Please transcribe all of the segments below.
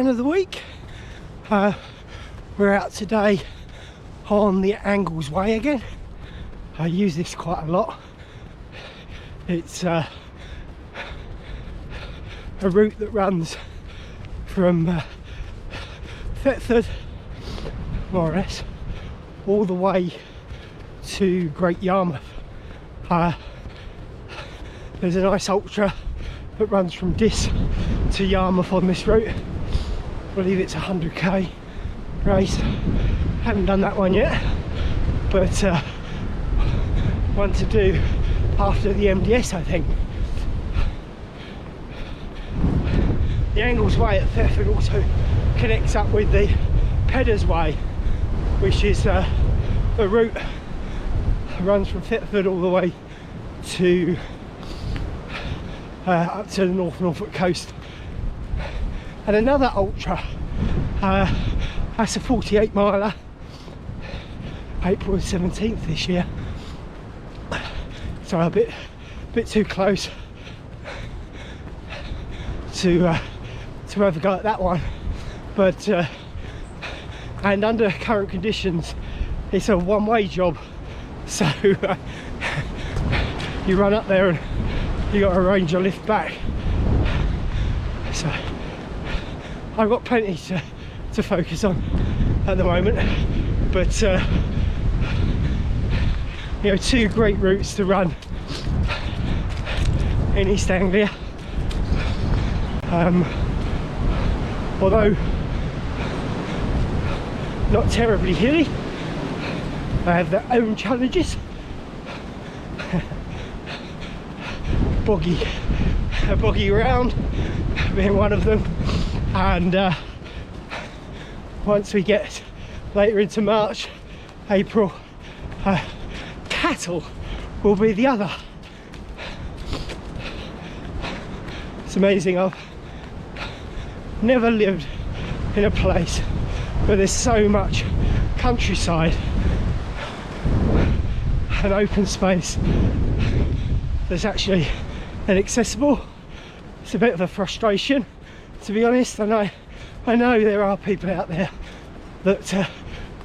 run of the week. We're out today on the Angles Way again. I use this quite a lot. It's a route that runs from Thetford, more or less, all the way to Great Yarmouth. There's a nice ultra that runs from Diss to Yarmouth on this route. I believe it's a 100k race. Haven't done that one yet, but one to do after the MDS, I think. The Angles Way at Thetford also connects up with the Peddars Way, which is a route that runs from Thetford all the way to up to the Norfolk coast. And another ultra, that's a 48 miler, April 17th this year. So a bit too close to have a go at that one, but and under current conditions it's a one-way job, so you run up there and you got to arrange your lift back. So I've got plenty to focus on at the moment, but you know, two great routes to run in East Anglia. Although not terribly hilly, they have their own challenges. Boggy round being one of them, and once we get later into March, April, cattle will be the other. It's amazing. I've never lived in a place where there's so much countryside and open space that's actually inaccessible. It's a bit of a frustration, to be honest, and I know there are people out there that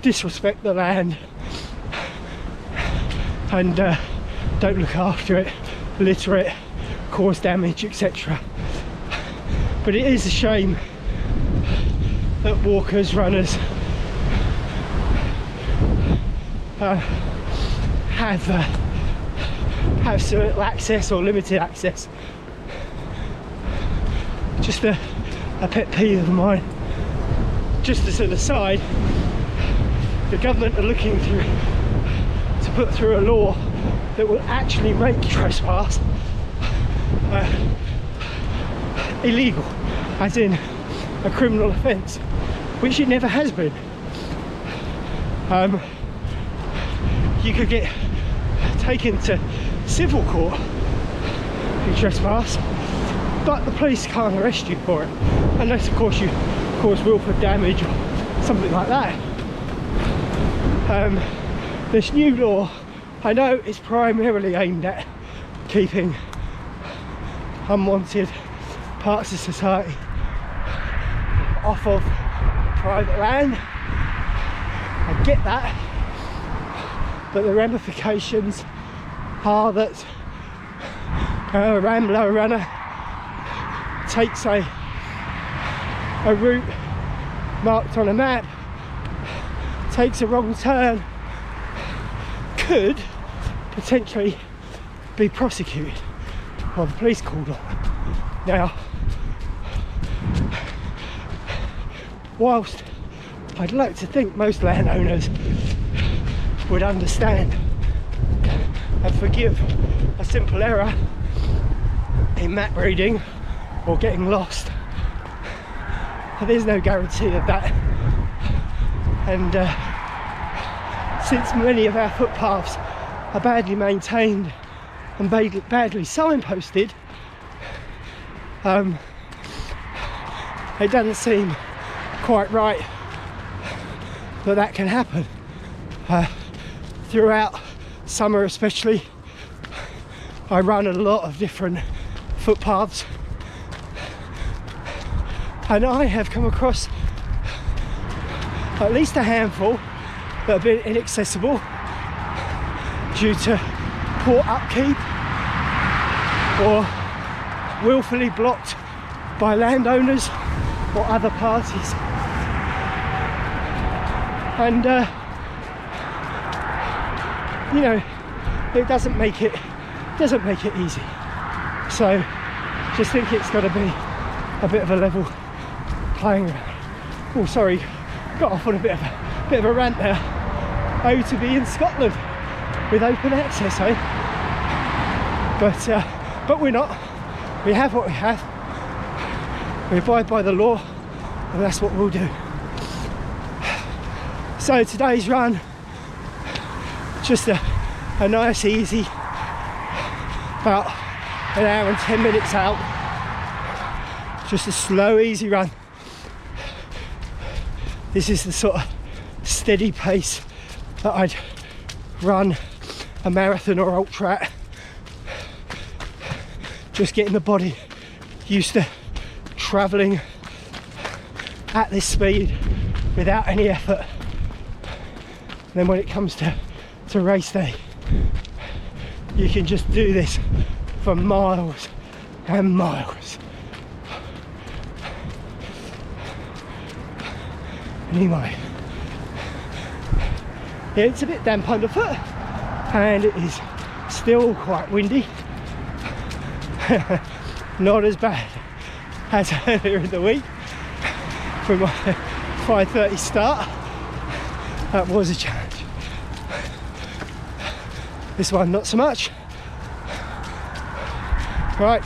disrespect the land and don't look after it, litter it, cause damage, etc. But it is a shame that walkers, runners have so little access or limited access. Just a pet peeve of mine. Just as an aside, the government are looking to put through a law that will actually make trespass illegal, as in a criminal offence, which it never has been. You could get taken to civil court if you trespass, but the police can't arrest you for it, unless of course you cause willful damage or something like that. This new law, I know, is primarily aimed at keeping unwanted parts of society off of private land. I get that, but the ramifications are that a rambler runner takes a route marked on a map, takes a wrong turn, could potentially be prosecuted or the police called on. Now, whilst I'd like to think most landowners would understand and forgive a simple error in map reading or getting lost, but there's no guarantee of that. And since many of our footpaths are badly maintained and badly signposted, it doesn't seem quite right that can happen. Throughout summer especially, I run a lot of different footpaths And I have come across at least a handful that have been inaccessible due to poor upkeep or willfully blocked by landowners or other parties. And you know, it doesn't make it easy. So just think it's got to be a bit of a level playing ground. Oh, sorry, got off on a bit of a rant there. Oh, to be in Scotland with open access, eh? But we're not. We have what we have. We abide by the law, and that's what we'll do. So today's run, just a nice, easy, about an hour and 10 minutes out. Just a slow, easy run. This is the sort of steady pace that I'd run a marathon or ultra at. Just getting the body used to travelling at this speed without any effort. And then when it comes to race day, you can just do this for miles and miles. Anyway, yeah, it's a bit damp underfoot and it is still quite windy. Not as bad as earlier in the week for my 5:30 start. That was a challenge. This one not so much. Right,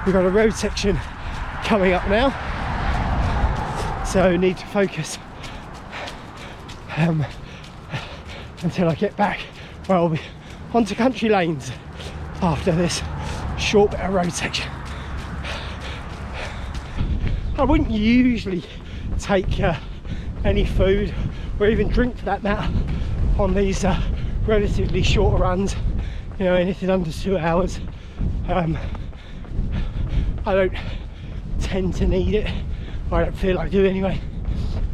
we've got a road section coming up now, so need to focus until I get back, where I'll be onto country lanes after this short bit of road section. I wouldn't usually take any food or even drink for that matter on these relatively short runs, you know, anything under 2 hours. I don't tend to need it, I don't feel I do anyway.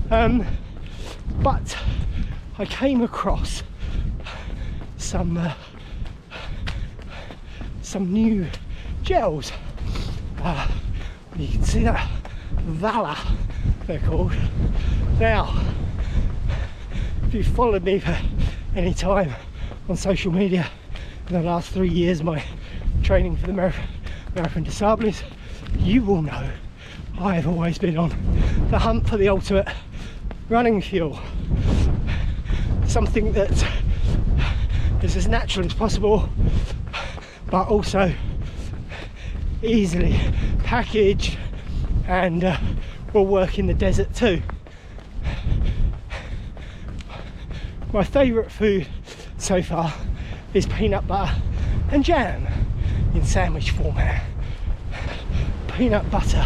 But I came across some new gels. You can see that Valor, they're called. Now, if you've followed me for any time on social media in the last 3 years, my training for the Marathon des Sables, you will know I have always been on the hunt for the ultimate running fuel. Something that is as natural as possible, but also easily packaged and will work in the desert too. My favourite food so far is peanut butter and jam in sandwich format. Peanut butter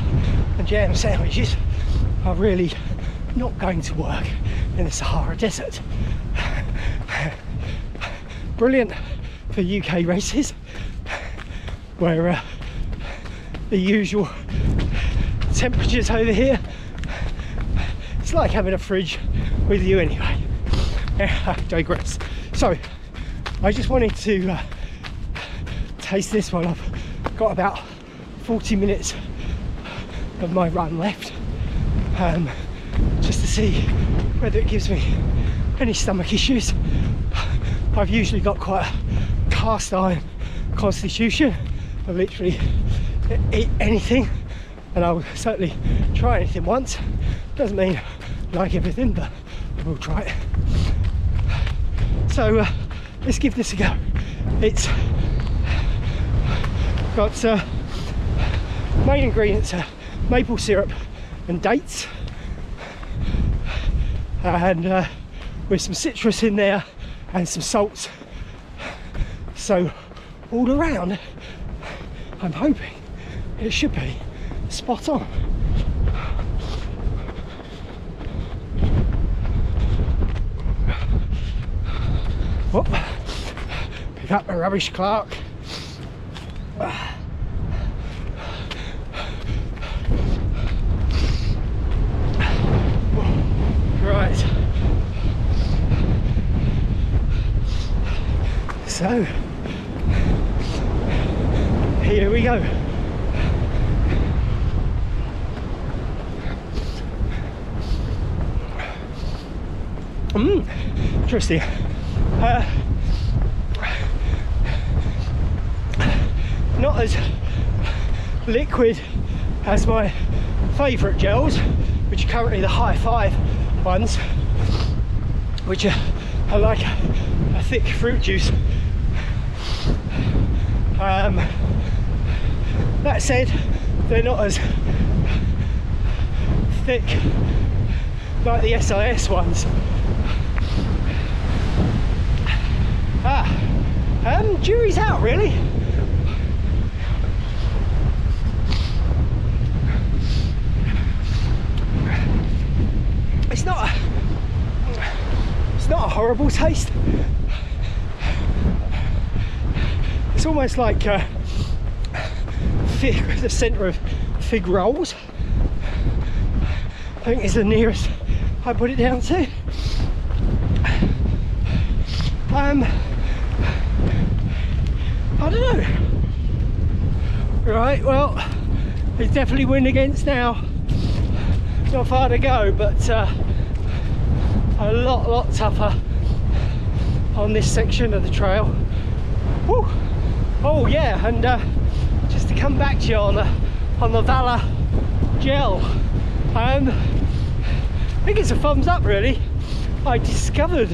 and jam sandwiches are really not going to work in the Sahara Desert. Brilliant for UK races where the usual temperatures over here, it's like having a fridge with you anyway. I digress. So I just wanted to taste this while I've got about 40 minutes of my run left, just to see whether it gives me any stomach issues. I've usually got quite a cast iron constitution. I literally eat anything, and I'll certainly try anything once. Doesn't mean I like everything, but I will try it. So let's give this a go. It's got main ingredients are maple syrup and dates, and with some citrus in there and some salts. So all around, I'm hoping it should be spot on. Whoop. Pick up a rubbish clerk. So here we go. Interesting. Not as liquid as my favourite gels, which are currently the high five ones, which are like a thick fruit juice. That said, they're not as thick like the SIS ones. Jury's out, really. It's not a horrible taste. It's almost like fig, the centre of fig rolls. I think is the nearest I put it down to. I don't know. Right, well, it's definitely wind against now. Not far to go, but a lot tougher on this section of the trail. Woo. Oh yeah, and just to come back to you on the Valor gel, I think it's a thumbs up really. I discovered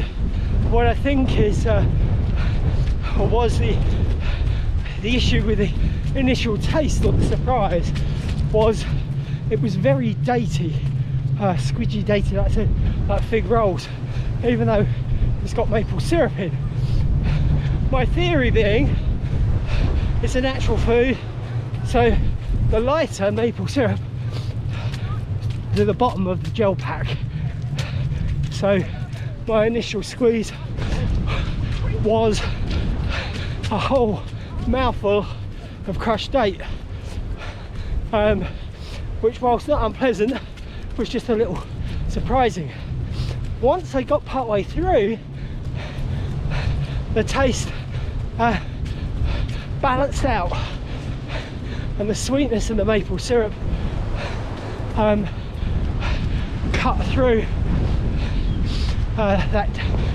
what I think is or was the issue with the initial taste, or the surprise, was it was very datey, squidgy datey, like I said, like fig rolls, even though it's got maple syrup in. My theory being it's a natural food, so the lighter maple syrup to the bottom of the gel pack. So my initial squeeze was a whole mouthful of crushed date, which, whilst not unpleasant, was just a little surprising. Once I got part way through, the taste balanced out, and the sweetness and the maple syrup cut through that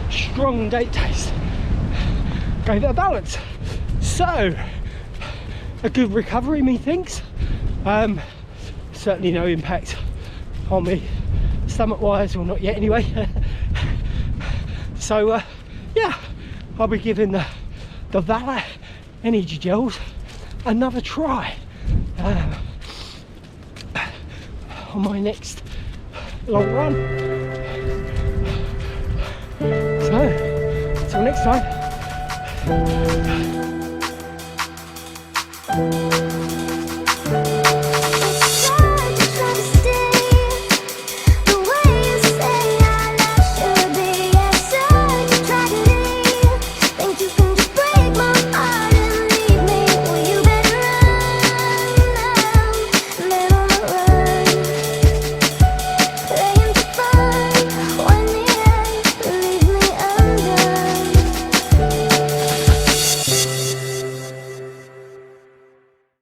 strong date taste, gave it a balance. So a good recovery, methinks. Certainly no impact on me stomach wise, or not yet anyway. So yeah, I'll be giving the Valor energy gels another try on my next long run. So until next time.